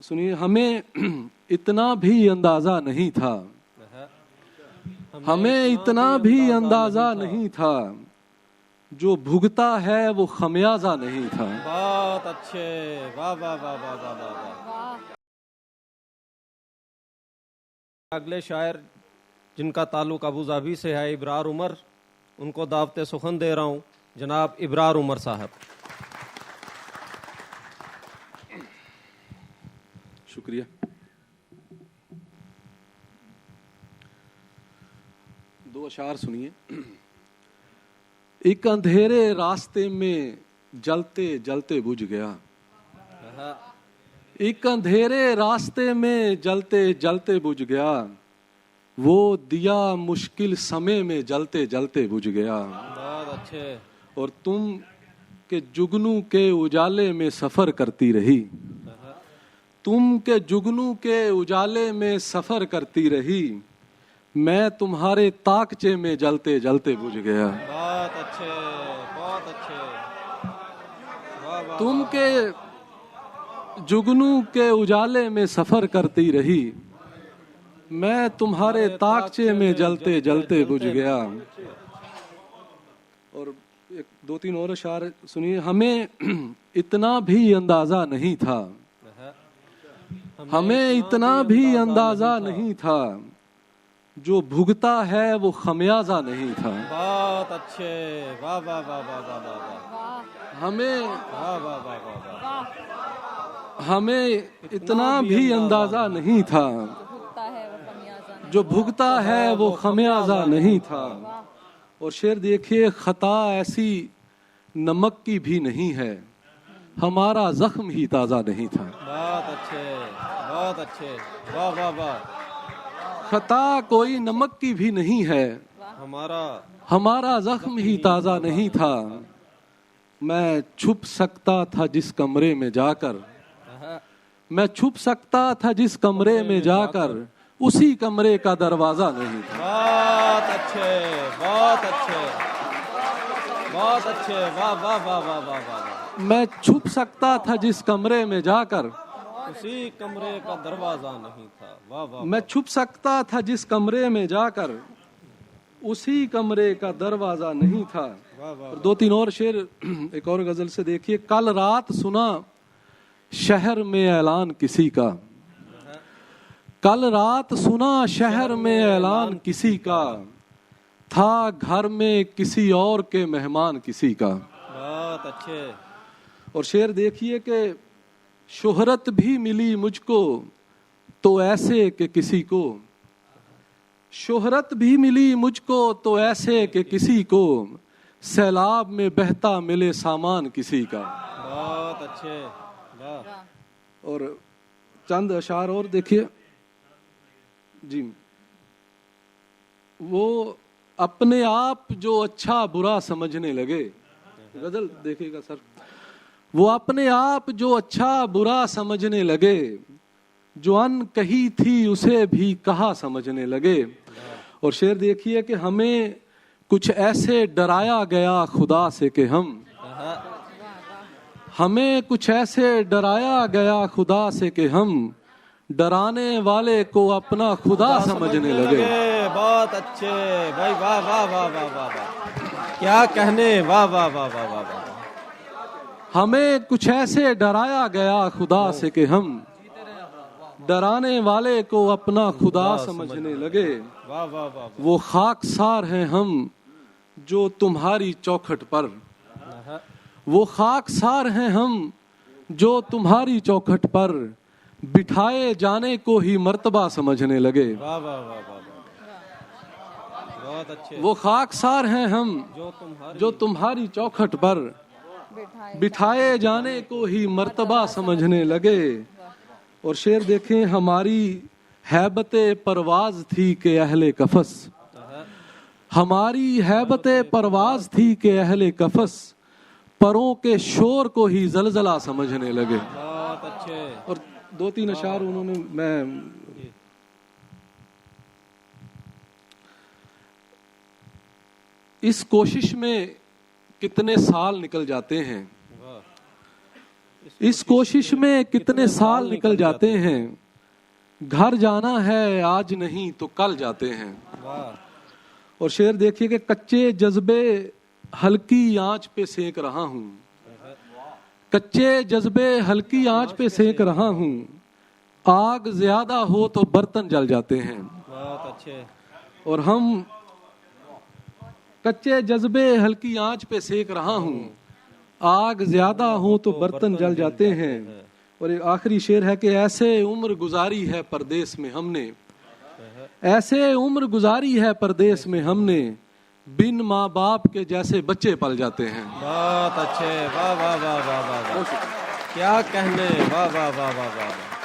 سنیے، ہمیں اتنا بھی اندازہ نہیں تھا، ہمیں اتنا بھی اندازہ نہیں تھا، جو بھگتا ہے وہ خمیازہ نہیں تھا۔ بہت اچھے، واہ واہ واہ واہ واہ واہ۔ اگلے شاعر جن کا تعلق ابوظہبی سے ہے، ابرار عمر، ان کو دعوت سخن دے رہا ہوں، جناب ابرار عمر صاحب۔ شکریہ۔ دو اشعار سنیے۔ ایک اندھیرے راستے میں جلتے جلتے بجھ گیا، ایک اندھیرے راستے میں جلتے جلتے بجھ گیا، وہ دیا مشکل سمے میں جلتے جلتے بجھ گیا۔ بہت اچھے۔ اور تم کے جگنو کے اجالے میں سفر کرتی رہی، تم کے جگنو کے اجالے میں سفر کرتی رہی، میں تمہارے طاقچے میں جلتے جلتے بجھ گیا۔ بہت اچھے، بہت اچھے، واہ واہ۔ تم کے جگنو کے اجالے میں سفر کرتی رہی، میں تمہارے طاقچے میں جلتے جلتے بجھ گیا۔ اور ایک دو تین اور اشعار سنیے۔ ہمیں اتنا بھی اندازہ نہیں تھا، ہمیں اتنا بھی اندازہ نہیں تھا، جو بھگتا ہے وہ خمیازہ نہیں تھا۔ بہت اچھے، واہ واہ واہ واہ واہ واہ۔ ہمیں واہ واہ واہ واہ واہ۔ ہمیں اتنا بھی اندازہ نہیں تھا، جو بھگتا ہے وہ خمیازہ نہیں تھا۔ اور شعر دیکھیے، خطا ایسی نمک کی بھی نہیں ہے، ہمارا زخم ہی تازہ نہیں تھا۔ بہت اچھے، بہت اچھے، واہ واہ واہ۔ خطا کوئی نمک کی بھی نہیں ہے، ہمارا زخم ہی تازہ نہیں تھا۔ میں چھپ سکتا تھا جس کمرے میں جا کر، میں چھپ سکتا تھا جس کمرے میں جا کر، اسی کمرے کا دروازہ نہیں تھا۔ بہت اچھے، بہت اچھے، بہت اچھے، واہ واہ واہ واہ واہ واہ۔ میں چھپ سکتا تھا جس کمرے میں جا کر، اسی کمرے کا دروازہ نہیں تھا۔ واہ واہ۔ میں چھپ سکتا تھا جس کمرے میں جا کر، اسی کمرے کا دروازہ نہیں تھا۔ اور دو تین اور شعر ایک اور غزل سے دیکھیے۔ کل رات سنا شہر میں اعلان کسی کا، کل رات سنا شہر میں اعلان کسی کا، تھا گھر میں کسی اور کے مہمان کسی کا۔ بہت اچھے۔ اور شعر دیکھیے کہ شہرت بھی ملی مجھ کو تو ایسے کہ کسی کو، شہرت بھی ملی مجھ کو تو ایسے کہ کسی کو، سیلاب میں بہتا ملے سامان کسی کا۔ بہت اچھے، واہ۔ اور چند اشعار اور دیکھیے جی۔ وہ اپنے آپ جو اچھا برا سمجھنے لگے، غزل دیکھیے گا سر۔ وہ اپنے آپ جو اچھا برا سمجھنے لگے، جو ان کہی تھی اسے بھی کہا سمجھنے لگے۔ اور شعر دیکھیے کہ ہمیں کچھ ایسے ڈرایا گیا خدا سے کہ ہمیں کچھ ایسے ڈرایا گیا خدا سے کہ ہم ڈرانے والے کو اپنا خدا سمجھنے لگے۔ بہت اچھے بھائی، واہ واہ واہ واہ واہ واہ، کیا کہنے، واہ واہ واہ واہ واہ واہ۔ ہمیں کچھ ایسے ڈرایا گیا خدا سے کہ ہم ڈرانے والے کو اپنا خدا سمجھنے لگے۔ واہ واہ واہ۔ وہ خاکسار ہیں ہم جو تمہاری چوکھٹ پر، وہ خاکسار ہیں ہم جو تمہاری چوکھٹ پر، بٹھائے جانے کو ہی مرتبہ سمجھنے لگے۔ واہ واہ واہ واہ، بہت اچھے۔ وہ خاکسار ہیں ہم جو تمہاری چوکھٹ پر، بٹھائے جانے کو ہی مرتبہ سمجھنے لگے۔ اور شعر دیکھیں، ہماری ہیبت پرواز تھی کہ اہل قفس، ہماری ہیبت پرواز تھی کہ اہل قفس، پروں کے شور کو ہی زلزلہ سمجھنے لگے۔ بہت اچھے۔ اور دو تین اشعار انہوں نے، میں اس کوشش میں کتنے سال نکل جاتے ہیں، اس کوشش میں کتنے سال نکل جاتے ہیں، گھر جانا ہے آج نہیں تو کل جاتے ہیں۔ اور شعر دیکھیے کہ کچے جذبے ہلکی آنچ پہ سینک رہا ہوں، کچے جذبے ہلکی آنچ پہ سینک رہا ہوں، آگ زیادہ ہو تو برتن جل جاتے ہیں۔ بہت اچھے۔ اور ہم کچے جذبے ہلکی آنچ پہ سینک رہا ہوں، آگ زیادہ ہو تو برتن جل جاتے ہیں۔ اور ایک آخری شعر ہے کہ ایسے عمر گزاری ہے پردیس میں ہم نے، ایسے عمر گزاری ہے پردیس میں ہم نے، بن ماں باپ کے جیسے بچے پل جاتے ہیں۔ بہت اچھے، واہ واہ واہ واہ واہ، کیا کہنے، واہ واہ واہ واہ واہ۔